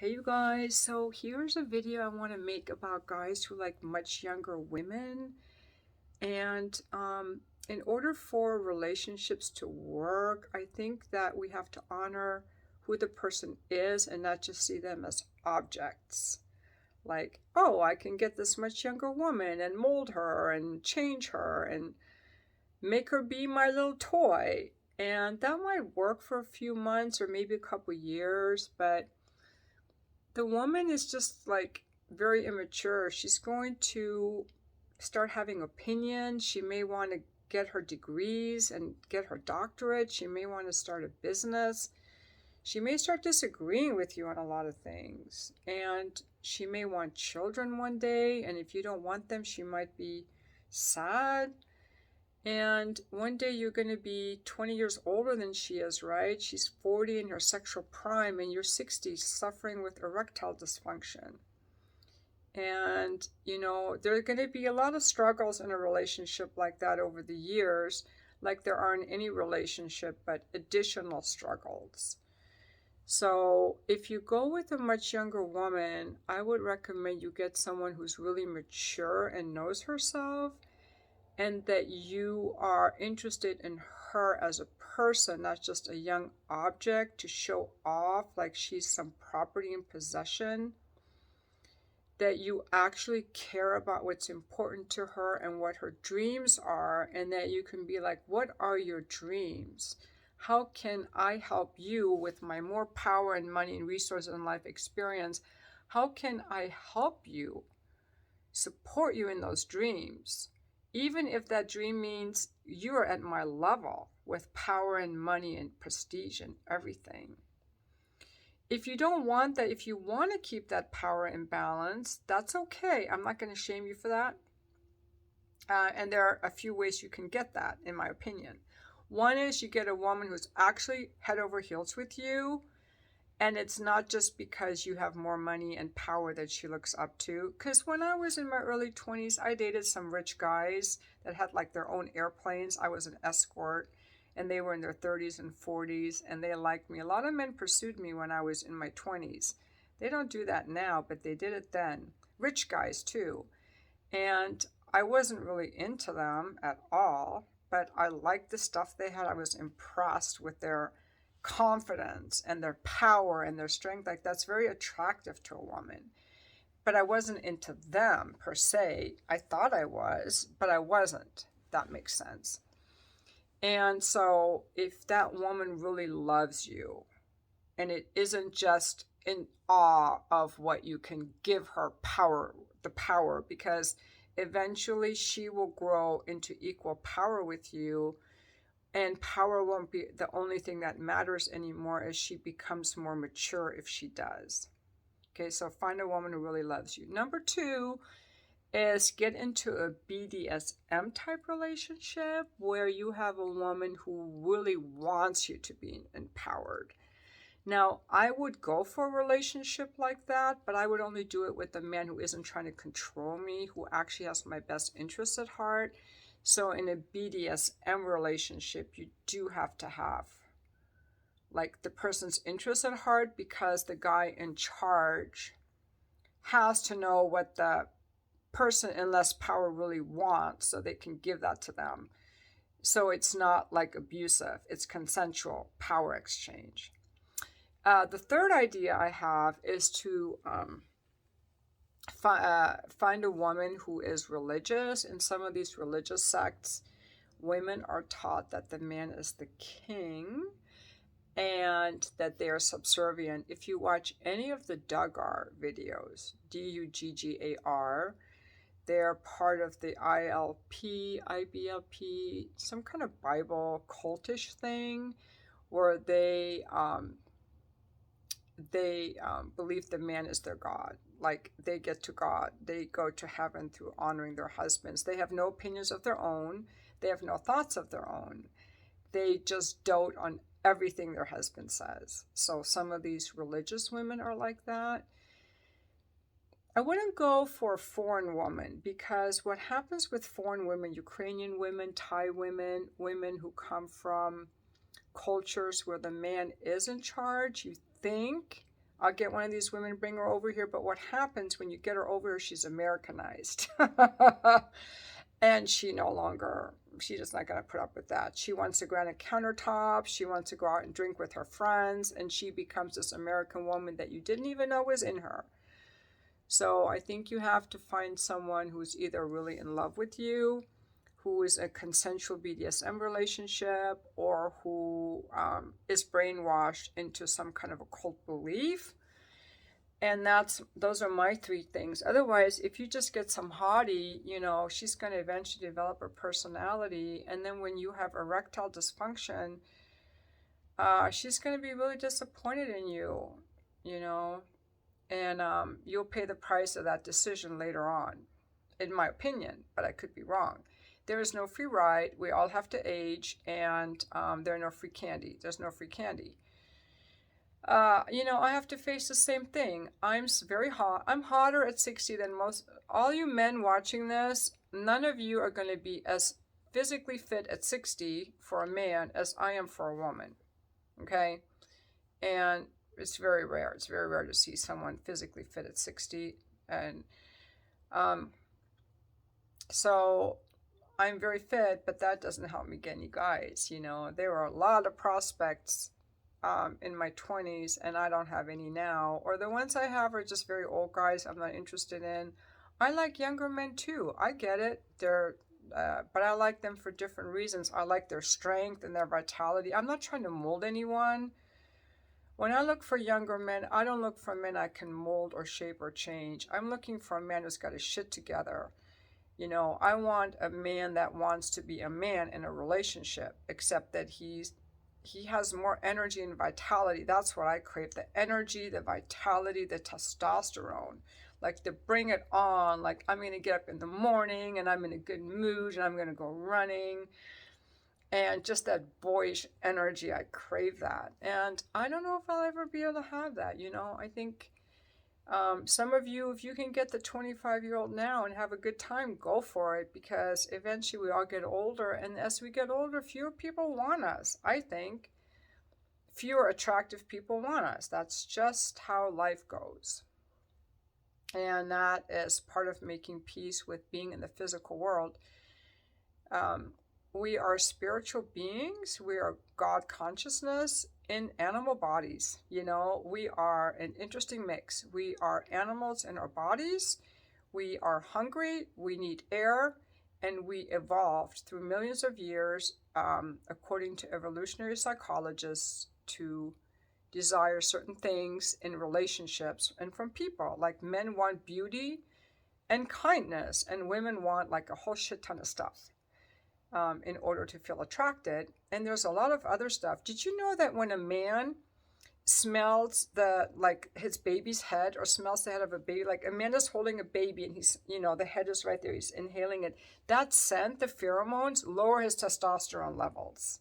Hey you guys, so here's a video I want to make about guys who like much younger women. And in order for relationships to work, I think that we have to honor who the person is and not just see them as objects. Like, oh, I can get this much younger woman and mold her and change her and make her be my little toy. And that might work for a few months or maybe a couple years, but the woman is just like very immature. She's going to start having opinions. She may want to get her degrees and get her doctorate. She may want to start a business. She may start disagreeing with you on a lot of things. And she may want children one day. And if you don't want them, she might be sad. And one day you're going to be 20 years older than she is, right? She's 40 in her sexual prime, and you're 60 suffering with erectile dysfunction. And, there are going to be a lot of struggles in a relationship like that over the years, like there are in any relationship, but additional struggles. So if you go with a much younger woman, I would recommend you get someone who's really mature and knows herself, and that you are interested in her as a person, not just a young object to show off like she's some property in possession, that you actually care about what's important to her and what her dreams are, and that you can be like, what are your dreams? How can I help you with my more power and money and resources and life experience? How can I help you, support you in those dreams? Even if that dream means you're at my level with power and money and prestige and everything. If you don't want that, if you want to keep that power in balance, that's okay. I'm not going to shame you for that. And there are a few ways you can get that, in my opinion. One is you get a woman who's actually head over heels with you. And it's not just because you have more money and power that she looks up to. Because when I was in my early 20s, I dated some rich guys that had like their own airplanes. I was an escort, and they were in their 30s and 40s, and they liked me. A lot of men pursued me when I was in my 20s. They don't do that now, but they did it then. Rich guys too. And I wasn't really into them at all, but I liked the stuff they had. I was impressed with their confidence and their power and their strength. Like, that's very attractive to a woman. But I wasn't into them per se. I thought I was, but I wasn't. That makes sense. And so if that woman really loves you, and it isn't just in awe of what you can give her the power, because eventually she will grow into equal power with you. And power won't be the only thing that matters anymore as she becomes more mature, if she does. Okay, so find a woman who really loves you. Number 2 is get into a BDSM type relationship where you have a woman who really wants you to be empowered. Now, I would go for a relationship like that, but I would only do it with a man who isn't trying to control me, who actually has my best interests at heart. So in a BDSM relationship, you do have to have like the person's interest at heart, because the guy in charge has to know what the person in less power really wants so they can give that to them. So it's not like abusive, it's consensual power exchange. The third idea I have is to find a woman who is religious. In some of these religious sects, women are taught that the man is the king and that they are subservient. If you watch any of the Duggar videos, Duggar, they're part of the IBLP, some kind of Bible cultish thing where they believe the man is their God. Like, they get to God. They go to heaven through honoring their husbands. They have no opinions of their own. They have no thoughts of their own. They just dote on everything their husband says. So some of these religious women are like that. I wouldn't go for a foreign woman, because what happens with foreign women, Ukrainian women, Thai women, women who come from cultures where the man is in charge, you think, I'll get one of these women, bring her over here. But what happens when you get her over here, she's Americanized. And she no longer, she's just not going to put up with that. She wants to granite countertops. She wants to go out and drink with her friends. And she becomes this American woman that you didn't even know was in her. So I think you have to find someone who's either really in love with you, who is a consensual BDSM relationship, or who is brainwashed into some kind of occult belief. And those are my three things. Otherwise, if you just get some hottie, she's going to eventually develop her personality. And then when you have erectile dysfunction, she's going to be really disappointed in you, and you'll pay the price of that decision later on, in my opinion, but I could be wrong. There is no free ride. We all have to age, and there's no free candy. There's no free candy. I have to face the same thing. I'm very hot. I'm hotter at 60 than most. All you men watching this, none of you are going to be as physically fit at 60 for a man as I am for a woman. Okay? And it's very rare. It's very rare to see someone physically fit at 60. And so I'm very fit, but that doesn't help me get any guys. There are a lot of prospects in my 20s, and I don't have any now. Or the ones I have are just very old guys I'm not interested in. I like younger men too. I get it. But I like them for different reasons. I like their strength and their vitality. I'm not trying to mold anyone. When I look for younger men, I don't look for men I can mold or shape or change. I'm looking for a man who's got his shit together. I want a man that wants to be a man in a relationship, except that he has more energy and vitality. That's what I crave. The energy, the vitality, the testosterone. Like to bring it on. Like I'm going to get up in the morning and I'm in a good mood and I'm going to go running. And just that boyish energy, I crave that. And I don't know if I'll ever be able to have that. I think some of you, if you can get the 25-year-old now and have a good time, go for it, because eventually we all get older. And as we get older, fewer people want us, I think. Fewer attractive people want us. That's just how life goes. And that is part of making peace with being in the physical world. We are spiritual beings. We are God consciousness in animal bodies. We are an interesting mix. We are animals in our bodies. We are hungry. We need air. And we evolved through millions of years, according to evolutionary psychologists, to desire certain things in relationships and from people. Like men want beauty and kindness, and women want like a whole shit ton of stuff. In order to feel attracted. And there's a lot of other stuff. Did you know that when a man smells his baby's head, or smells the head of a baby, like a man is holding a baby and he's, the head is right there, he's inhaling it, that scent, the pheromones, lower his testosterone levels.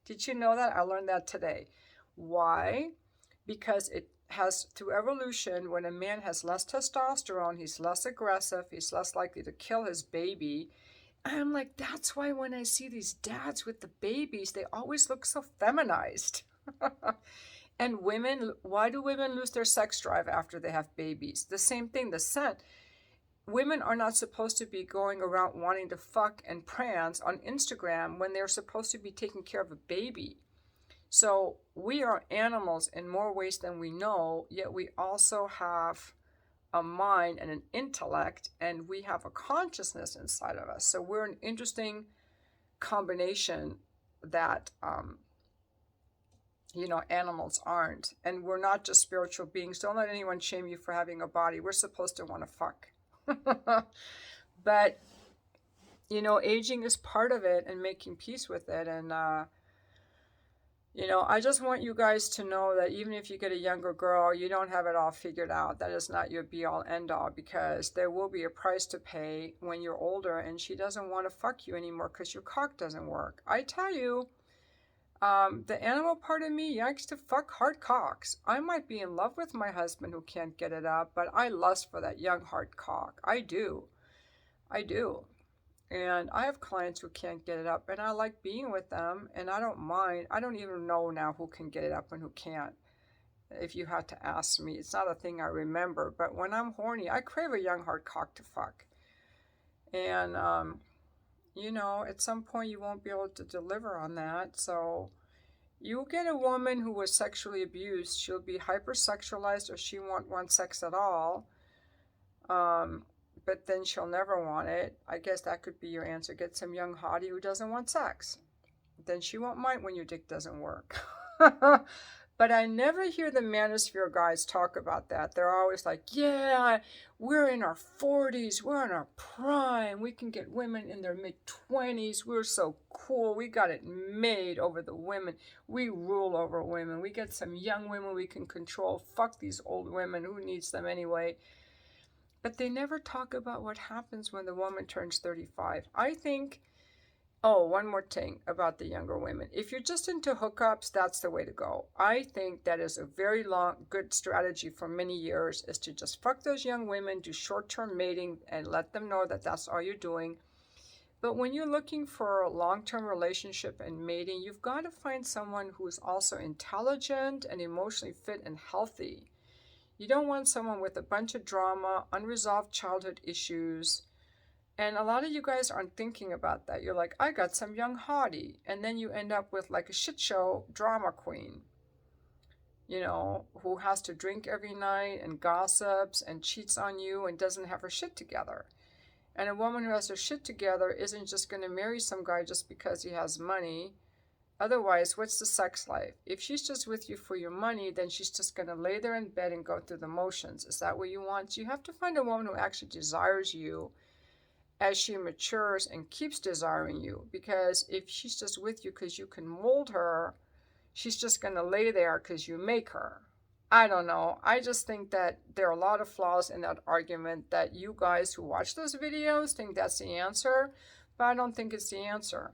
Did you know that? I learned that today. Why? Because it has, through evolution, when a man has less testosterone, he's less aggressive, he's less likely to kill his baby. I'm like, that's why when I see these dads with the babies, they always look so feminized. And women, why do women lose their sex drive after they have babies? The same thing, the scent. Women are not supposed to be going around wanting to fuck and prance on Instagram when they're supposed to be taking care of a baby. So we are animals in more ways than we know, yet we also have a mind and an intellect, and we have a consciousness inside of us. So we're an interesting combination that animals aren't. And we're not just spiritual beings. Don't let anyone shame you for having a body. We're supposed to want to fuck. But aging is part of it, and making peace with it. And I just want you guys to know that even if you get a younger girl, you don't have it all figured out. That is not your be-all, end-all, because there will be a price to pay when you're older and she doesn't want to fuck you anymore because your cock doesn't work. I tell you, the animal part of me likes to fuck hard cocks. I might be in love with my husband who can't get it up, but I lust for that young hard cock. I do. And I have clients who can't get it up, and I like being with them, and I don't mind. I don't even know now who can get it up and who can't. if you had to ask me. It's not a thing I remember, but when I'm horny, I crave a young hard cock to fuck. And, you know, at some point you won't be able to deliver on that. So you get a woman who was sexually abused, she'll be hypersexualized or she won't want sex at all. But then she'll never want it. I guess that could be your answer. Get some young hottie who doesn't want sex. Then she won't mind when your dick doesn't work. But I never hear the manosphere guys talk about that. They're always like, yeah, we're in our 40s, we're in our prime, we can get women in their mid-20s, we're so cool, we got it made over the women, we rule over women, we get some young women we can control, fuck these old women, who needs them anyway? But they never talk about what happens when the woman turns 35. I think, oh, one more thing about the younger women. If you're just into hookups, that's the way to go. I think that is a very good strategy for many years, is to just fuck those young women, do short-term mating, and let them know that that's all you're doing. But when you're looking for a long-term relationship and mating, you've got to find someone who's also intelligent and emotionally fit and healthy. You don't want someone with a bunch of drama, unresolved childhood issues. And a lot of you guys aren't thinking about that. You're like, I got some young hottie. And then you end up with like a shit show drama queen, you know, who has to drink every night and gossips and cheats on you and doesn't have her shit together. And a woman who has her shit together isn't just going to marry some guy just because he has money. Otherwise, what's the sex life? If she's just with you for your money, then she's just going to lay there in bed and go through the motions. Is that what you want? So you have to find a woman who actually desires you as she matures and keeps desiring you. Because if she's just with you because you can mold her, she's just going to lay there because you make her. I don't know. I just think that there are a lot of flaws in that argument, that you guys who watch those videos think that's the answer, but I don't think it's the answer.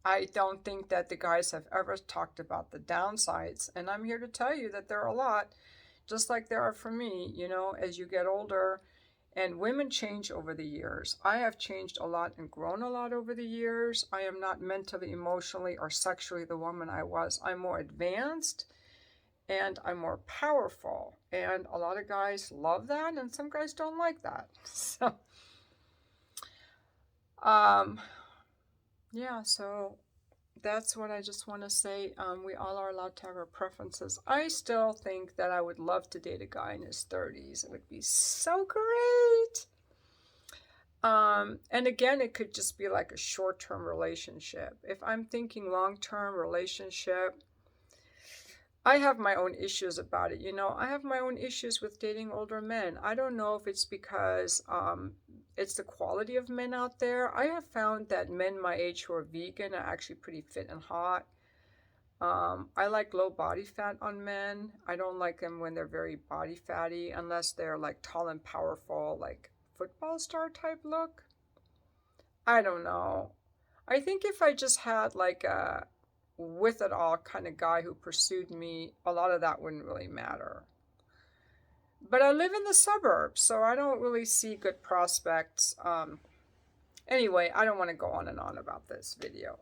I don't think that the guys have ever talked about the downsides, and I'm here to tell you that there are a lot, just like there are for me. You know, as you get older, and women change over the years. I have changed a lot and grown a lot over the years. I am not mentally, emotionally, or sexually the woman I was. I'm more advanced and I'm more powerful. And a lot of guys love that, and some guys don't like that. So, yeah, so that's what I just want to say. We all are allowed to have our preferences. I still think that I would love to date a guy in his 30s. It would be so great. And again, it could just be like a short-term relationship. If I'm thinking long-term relationship, I have my own issues about it. You know, I have my own issues with dating older men. I don't know if it's because it's the quality of men out there. I have found that men my age who are vegan are actually pretty fit and hot. I like low body fat on men. I don't like them when they're very body fatty, unless they're like tall and powerful, like football star type look. I don't know. I think if I just had like a with it all kind of guy who pursued me, a lot of that wouldn't really matter. But I live in the suburbs, so I don't really see good prospects. Anyway, I don't want to go on and on about this video.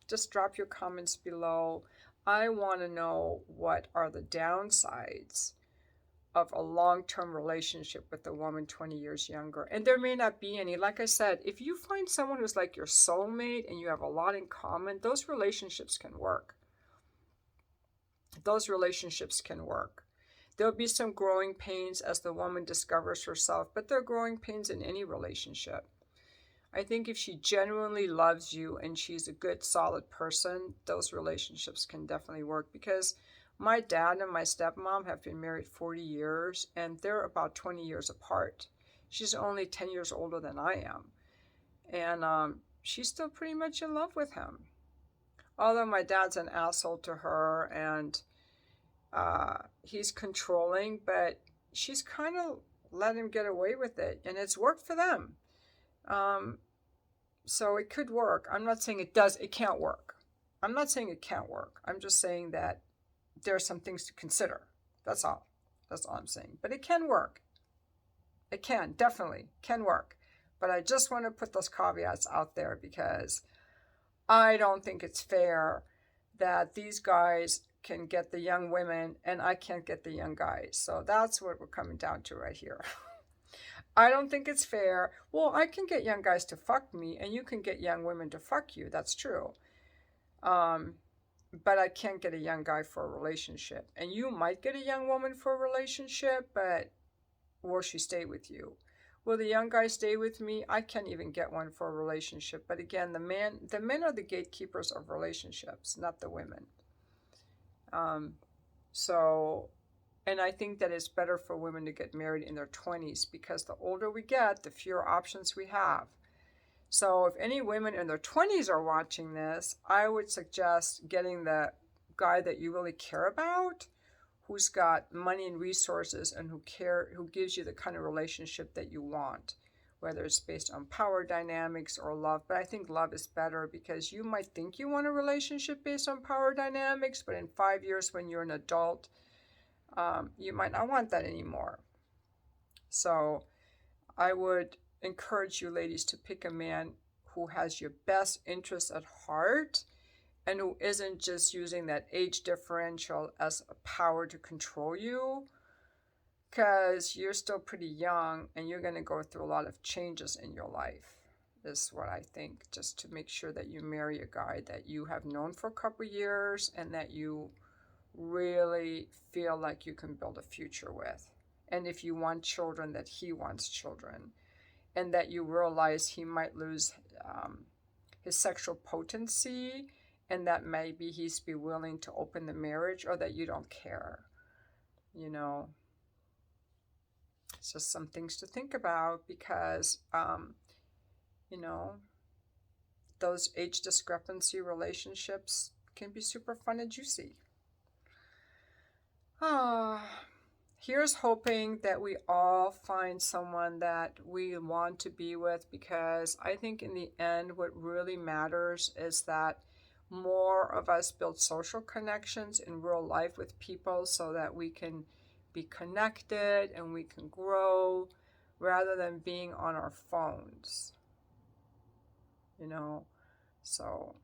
Just drop your comments below. I want to know what are the downsides of a long-term relationship with a woman 20 years younger. And there may not be any. Like I said, if you find someone who's like your soulmate and you have a lot in common, those relationships can work. Those relationships can work. There'll be some growing pains as the woman discovers herself, but there are growing pains in any relationship. I think if she genuinely loves you and she's a good, solid person, those relationships can definitely work. Because my dad and my stepmom have been married 40 years, and they're about 20 years apart. She's only 10 years older than I am. And she's still pretty much in love with him. Although my dad's an asshole to her, and he's controlling, but she's kind of let him get away with it, and it's worked for them. So it could work. I'm not saying it can't work. I'm not saying it can't work. I'm just saying that there are some things to consider. That's all. That's all I'm saying. But it can work. It can, definitely can work. But I just want to put those caveats out there, because I don't think it's fair that these guys can get the young women and I can't get the young guys. So that's what we're coming down to right here. I don't think it's fair. Well, I can get young guys to fuck me and you can get young women to fuck you. That's true. But I can't get a young guy for a relationship. And you might get a young woman for a relationship, but will she stay with you? Will the young guy stay with me? I can't even get one for a relationship. But again, the men are the gatekeepers of relationships, not the women. So, and I think that it's better for women to get married in their 20s because the older we get, the fewer options we have. So if any women in their 20s are watching this, I would suggest getting the guy that you really care about, who's got money and resources and who gives you the kind of relationship that you want, whether it's based on power dynamics or love. But I think love is better because you might think you want a relationship based on power dynamics, but in 5 years when you're an adult, you might not want that anymore. So I would encourage you ladies to pick a man who has your best interests at heart and who isn't just using that age differential as a power to control you, because you're still pretty young and you're going to go through a lot of changes in your life, is what I think, just to make sure that you marry a guy that you have known for a couple years and that you really feel like you can build a future with. And if you want children, that he wants children. And that you realize he might lose his sexual potency and that maybe he's be willing to open the marriage, or that you don't care. You know, it's just some things to think about because, you know, those age discrepancy relationships can be super fun and juicy. Here's hoping that we all find someone that we want to be with, because I think in the end what really matters is that more of us build social connections in real life with people so that we can be connected and we can grow rather than being on our phones. You know, so